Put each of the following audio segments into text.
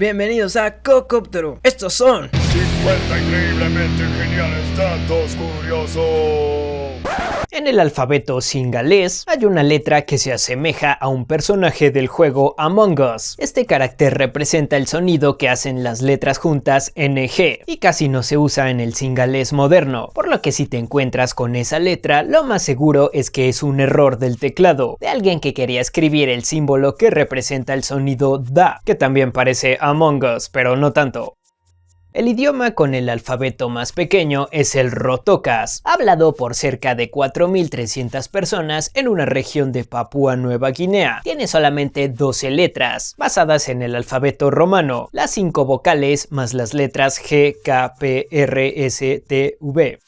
Bienvenidos a Cocóptero. Estos son 50 increíblemente geniales datos curiosos. En el alfabeto singalés hay una letra que se asemeja a un personaje del juego Among Us. Este carácter representa el sonido que hacen las letras juntas NG y casi no se usa en el singalés moderno, por lo que si te encuentras con esa letra, lo más seguro es que es un error del teclado, de alguien que quería escribir el símbolo que representa el sonido DA, que también parece Among Us, pero no tanto. El idioma con el alfabeto más pequeño es el Rotokas, hablado por cerca de 4.300 personas en una región de Papúa Nueva Guinea. Tiene solamente 12 letras, basadas en el alfabeto romano, las 5 vocales más las letras G, K, P, R, S, T, V.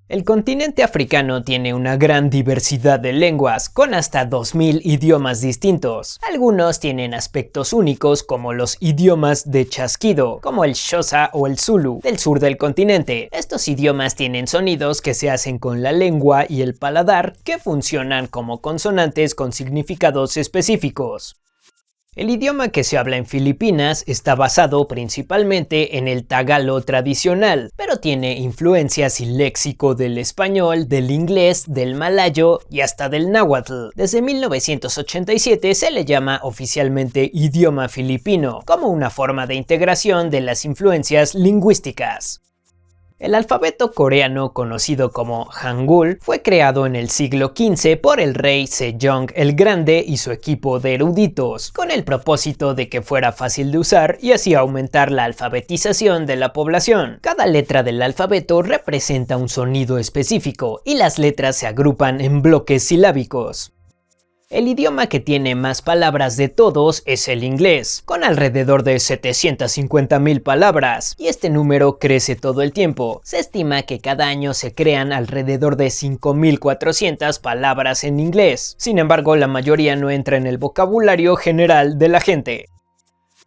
El continente africano tiene una gran diversidad de lenguas, con hasta 2000 idiomas distintos. Algunos tienen aspectos únicos como los idiomas de chasquido, como el Xhosa o el Zulu, del sur del continente. Estos idiomas tienen sonidos que se hacen con la lengua y el paladar, que funcionan como consonantes con significados específicos. El idioma que se habla en Filipinas está basado principalmente en el tagalo tradicional, pero tiene influencias y léxico del español, del inglés, del malayo y hasta del náhuatl. Desde 1987 se le llama oficialmente idioma filipino, como una forma de integración de las influencias lingüísticas. El alfabeto coreano, conocido como Hangul, fue creado en el siglo XV por el rey Sejong el Grande y su equipo de eruditos, con el propósito de que fuera fácil de usar y así aumentar la alfabetización de la población. Cada letra del alfabeto representa un sonido específico y las letras se agrupan en bloques silábicos. El idioma que tiene más palabras de todos es el inglés, con alrededor de 750.000 palabras, y este número crece todo el tiempo. Se estima que cada año se crean alrededor de 5.400 palabras en inglés. Sin embargo, la mayoría no entra en el vocabulario general de la gente.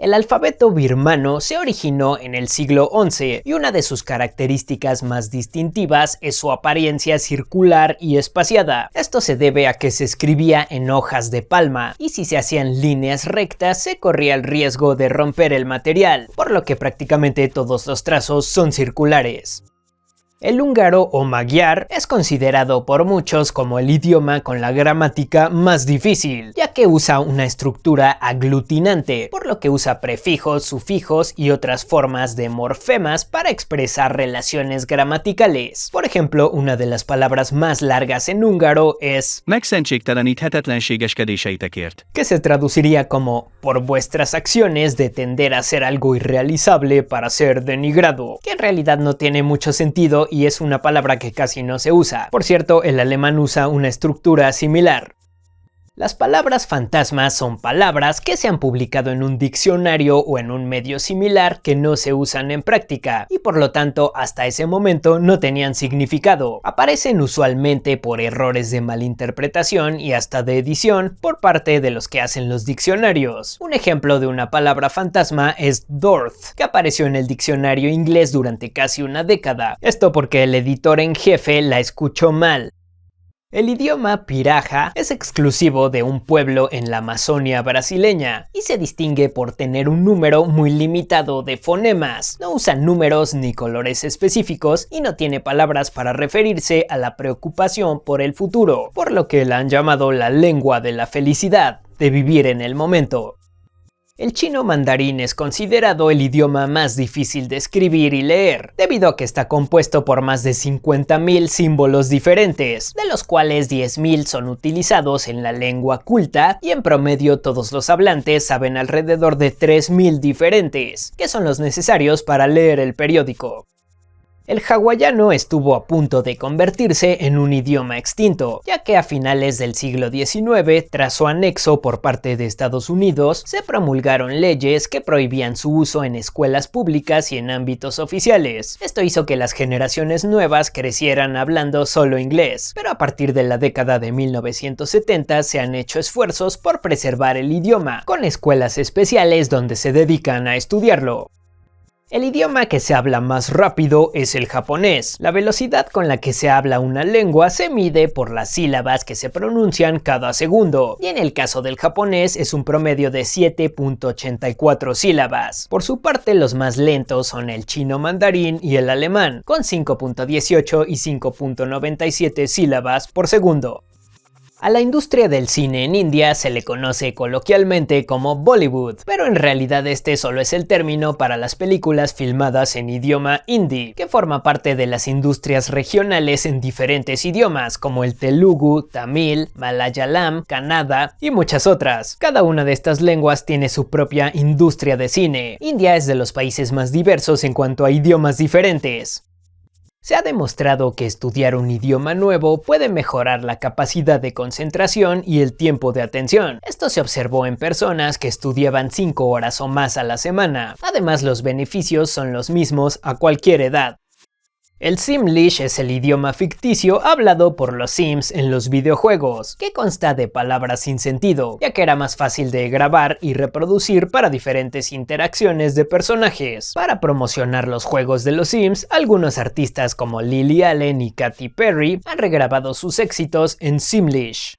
El alfabeto birmano se originó en el siglo XI y una de sus características más distintivas es su apariencia circular y espaciada. Esto se debe a que se escribía en hojas de palma y si se hacían líneas rectas se corría el riesgo de romper el material, por lo que prácticamente todos los trazos son circulares. El húngaro o magyar es considerado por muchos como el idioma con la gramática más difícil, ya que usa una estructura aglutinante, por lo que usa prefijos, sufijos y otras formas de morfemas para expresar relaciones gramaticales. Por ejemplo, una de las palabras más largas en húngaro es megszentségteleníthetetlenségeskedéseitekért, que se traduciría como por vuestras acciones de tender a hacer algo irrealizable para ser denigrado, que en realidad no tiene mucho sentido y es una palabra que casi no se usa. Por cierto, el alemán usa una estructura similar. Las palabras fantasmas son palabras que se han publicado en un diccionario o en un medio similar que no se usan en práctica y por lo tanto hasta ese momento no tenían significado. Aparecen usualmente por errores de malinterpretación y hasta de edición por parte de los que hacen los diccionarios. Un ejemplo de una palabra fantasma es Dorth, que apareció en el diccionario inglés durante casi una década. Esto porque el editor en jefe la escuchó mal. El idioma piraja es exclusivo de un pueblo en la Amazonia brasileña y se distingue por tener un número muy limitado de fonemas. No usa números ni colores específicos y no tiene palabras para referirse a la preocupación por el futuro, por lo que la han llamado la lengua de la felicidad, de vivir en el momento. El chino mandarín es considerado el idioma más difícil de escribir y leer, debido a que está compuesto por más de 50.000 símbolos diferentes, de los cuales 10.000 son utilizados en la lengua culta y en promedio todos los hablantes saben alrededor de 3.000 diferentes, que son los necesarios para leer el periódico. El hawaiano estuvo a punto de convertirse en un idioma extinto, ya que a finales del siglo XIX, tras su anexo por parte de Estados Unidos, se promulgaron leyes que prohibían su uso en escuelas públicas y en ámbitos oficiales. Esto hizo que las generaciones nuevas crecieran hablando solo inglés, pero a partir de la década de 1970 se han hecho esfuerzos por preservar el idioma, con escuelas especiales donde se dedican a estudiarlo. El idioma que se habla más rápido es el japonés. La velocidad con la que se habla una lengua se mide por las sílabas que se pronuncian cada segundo, y en el caso del japonés es un promedio de 7.84 sílabas. Por su parte, los más lentos son el chino mandarín y el alemán, con 5.18 y 5.97 sílabas por segundo. A la industria del cine en India se le conoce coloquialmente como Bollywood, pero en realidad este solo es el término para las películas filmadas en idioma hindi, que forma parte de las industrias regionales en diferentes idiomas, como el telugu, tamil, malayalam, kannada y muchas otras. Cada una de estas lenguas tiene su propia industria de cine. India es de los países más diversos en cuanto a idiomas diferentes. Se ha demostrado que estudiar un idioma nuevo puede mejorar la capacidad de concentración y el tiempo de atención. Esto se observó en personas que estudiaban 5 horas o más a la semana. Además, los beneficios son los mismos a cualquier edad. El Simlish es el idioma ficticio hablado por los Sims en los videojuegos, que consta de palabras sin sentido, ya que era más fácil de grabar y reproducir para diferentes interacciones de personajes. Para promocionar los juegos de los Sims, algunos artistas como Lily Allen y Katy Perry han regrabado sus éxitos en Simlish.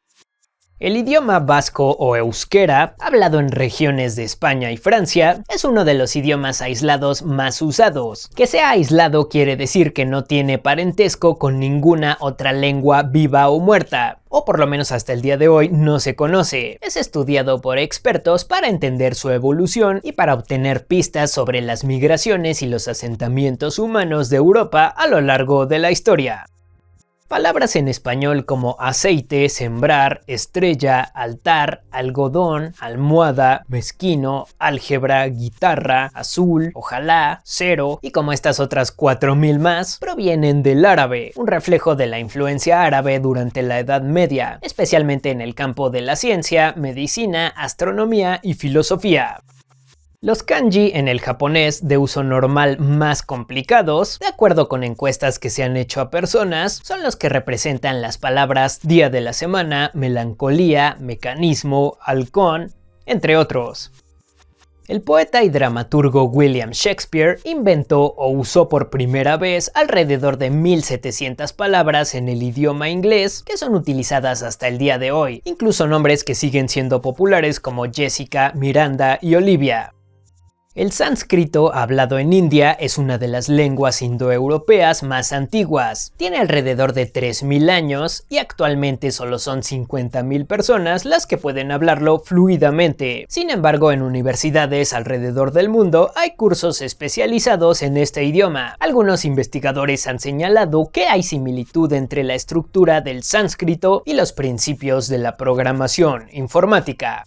El idioma vasco o euskera, hablado en regiones de España y Francia, es uno de los idiomas aislados más usados. Que sea aislado quiere decir que no tiene parentesco con ninguna otra lengua viva o muerta, o por lo menos hasta el día de hoy no se conoce. Es estudiado por expertos para entender su evolución y para obtener pistas sobre las migraciones y los asentamientos humanos de Europa a lo largo de la historia. Palabras en español como aceite, sembrar, estrella, altar, algodón, almohada, mezquino, álgebra, guitarra, azul, ojalá, cero y como estas otras 4000 más provienen del árabe, un reflejo de la influencia árabe durante la Edad Media, especialmente en el campo de la ciencia, medicina, astronomía y filosofía. Los kanji en el japonés de uso normal más complicados, de acuerdo con encuestas que se han hecho a personas, son los que representan las palabras día de la semana, melancolía, mecanismo, halcón, entre otros. El poeta y dramaturgo William Shakespeare inventó o usó por primera vez alrededor de 1700 palabras en el idioma inglés que son utilizadas hasta el día de hoy, incluso nombres que siguen siendo populares como Jessica, Miranda y Olivia. El sánscrito, hablado en India, es una de las lenguas indoeuropeas más antiguas. Tiene alrededor de 3000 años y actualmente solo son 50.000 personas las que pueden hablarlo fluidamente. Sin embargo, en universidades alrededor del mundo hay cursos especializados en este idioma. Algunos investigadores han señalado que hay similitud entre la estructura del sánscrito y los principios de la programación informática.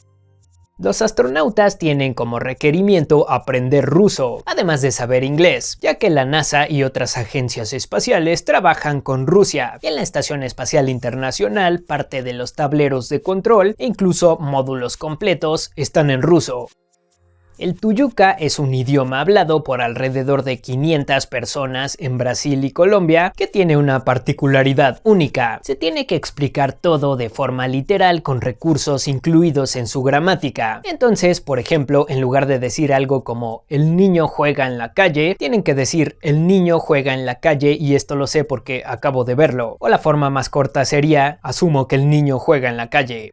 Los astronautas tienen como requerimiento aprender ruso, además de saber inglés, ya que la NASA y otras agencias espaciales trabajan con Rusia, y en la Estación Espacial Internacional parte de los tableros de control e incluso módulos completos están en ruso. El tuyuca es un idioma hablado por alrededor de 500 personas en Brasil y Colombia que tiene una particularidad única. Se tiene que explicar todo de forma literal con recursos incluidos en su gramática. Entonces, por ejemplo, en lugar de decir algo como el niño juega en la calle, tienen que decir el niño juega en la calle y esto lo sé porque acabo de verlo. O la forma más corta sería asumo que el niño juega en la calle.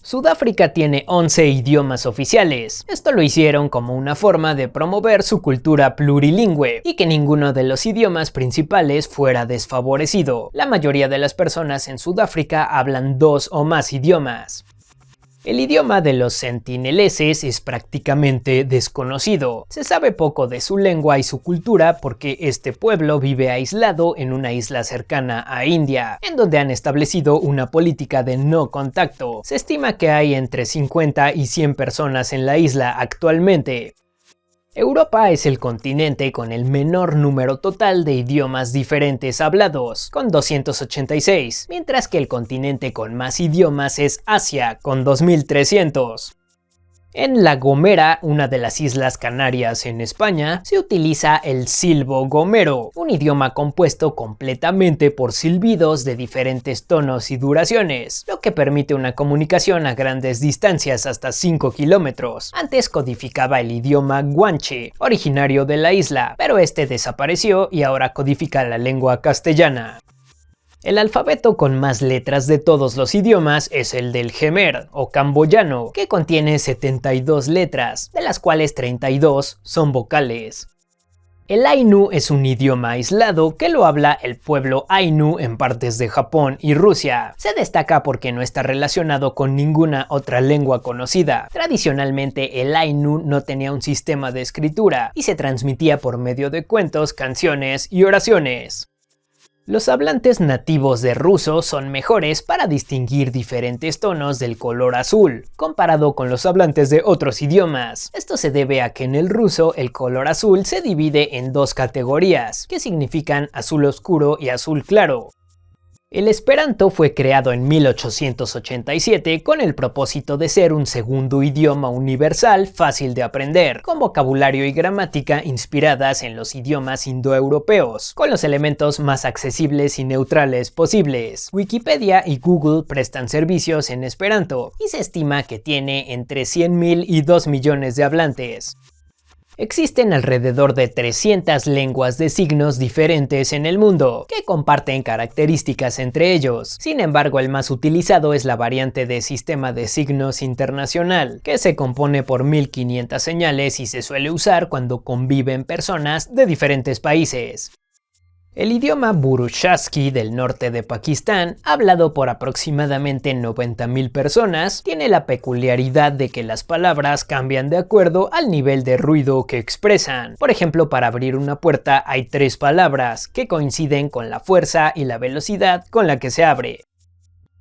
Sudáfrica tiene 11 idiomas oficiales. Esto lo hicieron como una forma de promover su cultura plurilingüe y que ninguno de los idiomas principales fuera desfavorecido. La mayoría de las personas en Sudáfrica hablan 2 o más idiomas. El idioma de los sentineleses es prácticamente desconocido. Se sabe poco de su lengua y su cultura porque este pueblo vive aislado en una isla cercana a India, en donde han establecido una política de no contacto. Se estima que hay entre 50 y 100 personas en la isla actualmente. Europa es el continente con el menor número total de idiomas diferentes hablados, con 286, mientras que el continente con más idiomas es Asia, con 2300. En La Gomera, una de las Islas Canarias en España, se utiliza el silbo gomero, un idioma compuesto completamente por silbidos de diferentes tonos y duraciones, lo que permite una comunicación a grandes distancias hasta 5 kilómetros. Antes codificaba el idioma guanche, originario de la isla, pero este desapareció y ahora codifica la lengua castellana. El alfabeto con más letras de todos los idiomas es el del Jemer o camboyano, que contiene 72 letras, de las cuales 32 son vocales. El Ainu es un idioma aislado que lo habla el pueblo Ainu en partes de Japón y Rusia. Se destaca porque no está relacionado con ninguna otra lengua conocida. Tradicionalmente el Ainu no tenía un sistema de escritura y se transmitía por medio de cuentos, canciones y oraciones. Los hablantes nativos de ruso son mejores para distinguir diferentes tonos del color azul, comparado con los hablantes de otros idiomas. Esto se debe a que en el ruso el color azul se divide en dos categorías, que significan azul oscuro y azul claro. El esperanto fue creado en 1887 con el propósito de ser un segundo idioma universal fácil de aprender, con vocabulario y gramática inspiradas en los idiomas indoeuropeos, con los elementos más accesibles y neutrales posibles. Wikipedia y Google prestan servicios en esperanto y se estima que tiene entre 100.000 y 2 millones de hablantes. Existen alrededor de 300 lenguas de signos diferentes en el mundo, que comparten características entre ellos. Sin embargo, el más utilizado es la variante de Sistema de Signos Internacional, que se compone por 1500 señales y se suele usar cuando conviven personas de diferentes países. El idioma burushaski del norte de Pakistán, hablado por aproximadamente 90.000 personas, tiene la peculiaridad de que las palabras cambian de acuerdo al nivel de ruido que expresan. Por ejemplo, para abrir una puerta hay 3 palabras que coinciden con la fuerza y la velocidad con la que se abre.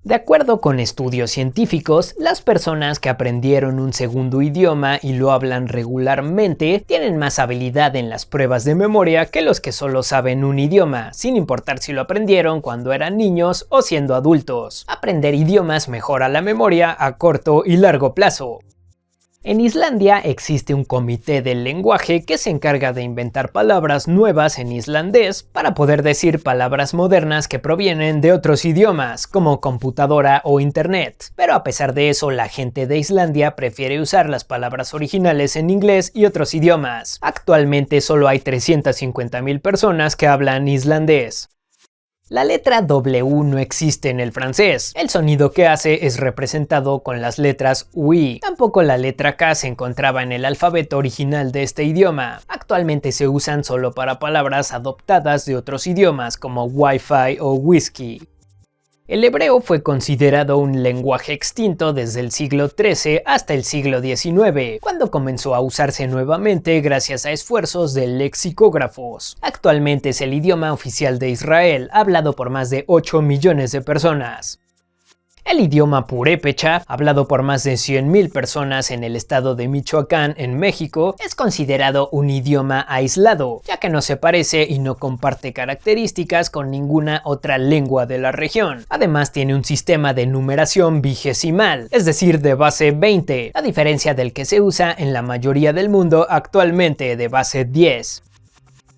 De acuerdo con estudios científicos, las personas que aprendieron un segundo idioma y lo hablan regularmente tienen más habilidad en las pruebas de memoria que los que solo saben un idioma, sin importar si lo aprendieron cuando eran niños o siendo adultos. Aprender idiomas mejora la memoria a corto y largo plazo. En Islandia existe un comité del lenguaje que se encarga de inventar palabras nuevas en islandés para poder decir palabras modernas que provienen de otros idiomas, como computadora o internet. Pero a pesar de eso, la gente de Islandia prefiere usar las palabras originales en inglés y otros idiomas. Actualmente solo hay 350.000 personas que hablan islandés. La letra W no existe en el francés. El sonido que hace es representado con las letras UI. Tampoco la letra K se encontraba en el alfabeto original de este idioma. Actualmente se usan solo para palabras adoptadas de otros idiomas como Wi-Fi o whisky. El hebreo fue considerado un lenguaje extinto desde el siglo XIII hasta el siglo XIX, cuando comenzó a usarse nuevamente gracias a esfuerzos de lexicógrafos. Actualmente es el idioma oficial de Israel, hablado por más de 8 millones de personas. El idioma purépecha, hablado por más de 100.000 personas en el estado de Michoacán, en México, es considerado un idioma aislado, ya que no se parece y no comparte características con ninguna otra lengua de la región. Además, tiene un sistema de numeración vigesimal, es decir, de base 20, a diferencia del que se usa en la mayoría del mundo actualmente, de base 10.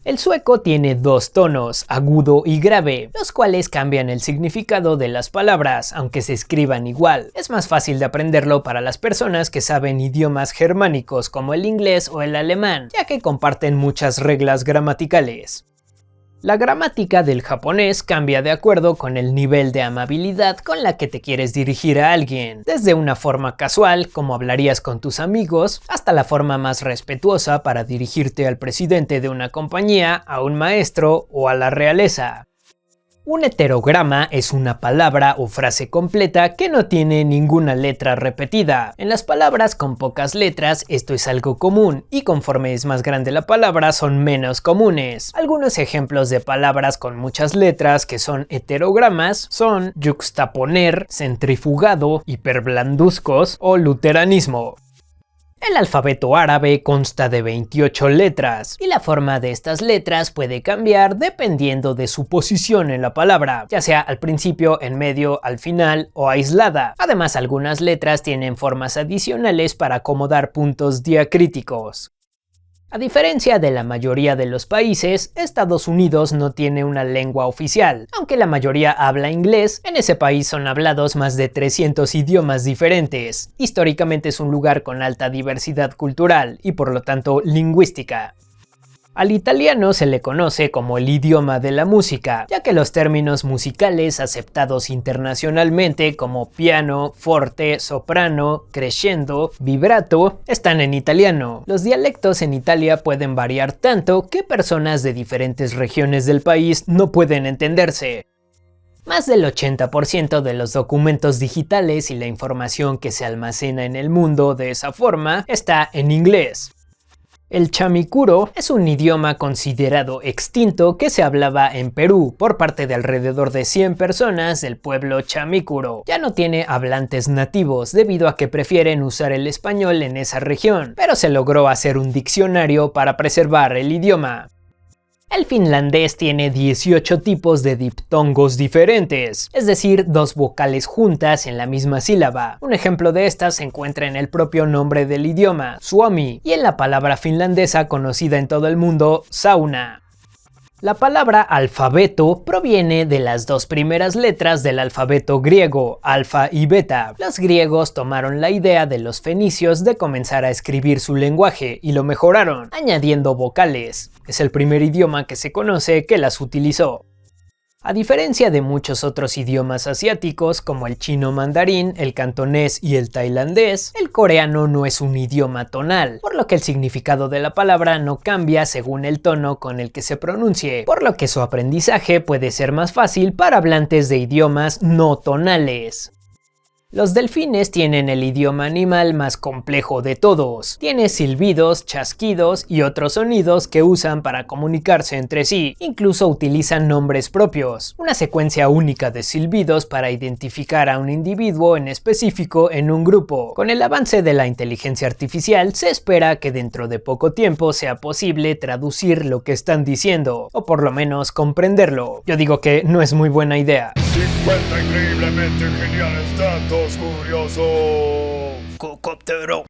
El sueco tiene 2 tonos, agudo y grave, los cuales cambian el significado de las palabras, aunque se escriban igual. Es más fácil de aprenderlo para las personas que saben idiomas germánicos como el inglés o el alemán, ya que comparten muchas reglas gramaticales. La gramática del japonés cambia de acuerdo con el nivel de amabilidad con la que te quieres dirigir a alguien, desde una forma casual, como hablarías con tus amigos, hasta la forma más respetuosa para dirigirte al presidente de una compañía, a un maestro o a la realeza. Un heterograma es una palabra o frase completa que no tiene ninguna letra repetida. En las palabras con pocas letras esto es algo común y conforme es más grande la palabra son menos comunes. Algunos ejemplos de palabras con muchas letras que son heterogramas son yuxtaponer, centrifugado, hiperblanduscos o luteranismo. El alfabeto árabe consta de 28 letras, y la forma de estas letras puede cambiar dependiendo de su posición en la palabra, ya sea al principio, en medio, al final o aislada. Además, algunas letras tienen formas adicionales para acomodar puntos diacríticos. A diferencia de la mayoría de los países, Estados Unidos no tiene una lengua oficial. Aunque la mayoría habla inglés, en ese país son hablados más de 300 idiomas diferentes. Históricamente es un lugar con alta diversidad cultural y por lo tanto lingüística. Al italiano se le conoce como el idioma de la música, ya que los términos musicales aceptados internacionalmente como piano, forte, soprano, crescendo, vibrato, están en italiano. Los dialectos en Italia pueden variar tanto que personas de diferentes regiones del país no pueden entenderse. Más del 80% de los documentos digitales y la información que se almacena en el mundo de esa forma está en inglés. El chamicuro es un idioma considerado extinto que se hablaba en Perú por parte de alrededor de 100 personas del pueblo chamicuro. Ya no tiene hablantes nativos debido a que prefieren usar el español en esa región, pero se logró hacer un diccionario para preservar el idioma. El finlandés tiene 18 tipos de diptongos diferentes, es decir, 2 vocales juntas en la misma sílaba. Un ejemplo de estas se encuentra en el propio nombre del idioma, Suomi, y en la palabra finlandesa conocida en todo el mundo, sauna. La palabra alfabeto proviene de las 2 primeras letras del alfabeto griego, alfa y beta. Los griegos tomaron la idea de los fenicios de comenzar a escribir su lenguaje y lo mejoraron, añadiendo vocales. Es el primer idioma que se conoce que las utilizó. A diferencia de muchos otros idiomas asiáticos como el chino mandarín, el cantonés y el tailandés, el coreano no es un idioma tonal, por lo que el significado de la palabra no cambia según el tono con el que se pronuncie, por lo que su aprendizaje puede ser más fácil para hablantes de idiomas no tonales. Los delfines tienen el idioma animal más complejo de todos. Tiene silbidos, chasquidos y otros sonidos que usan para comunicarse entre sí. Incluso utilizan nombres propios, una secuencia única de silbidos para identificar a un individuo en específico en un grupo. Con el avance de la inteligencia artificial, se espera que dentro de poco tiempo sea posible traducir lo que están diciendo, o por lo menos comprenderlo. Yo digo que no es muy buena idea. 50 increíblemente geniales datos curiosos. Cocóptero.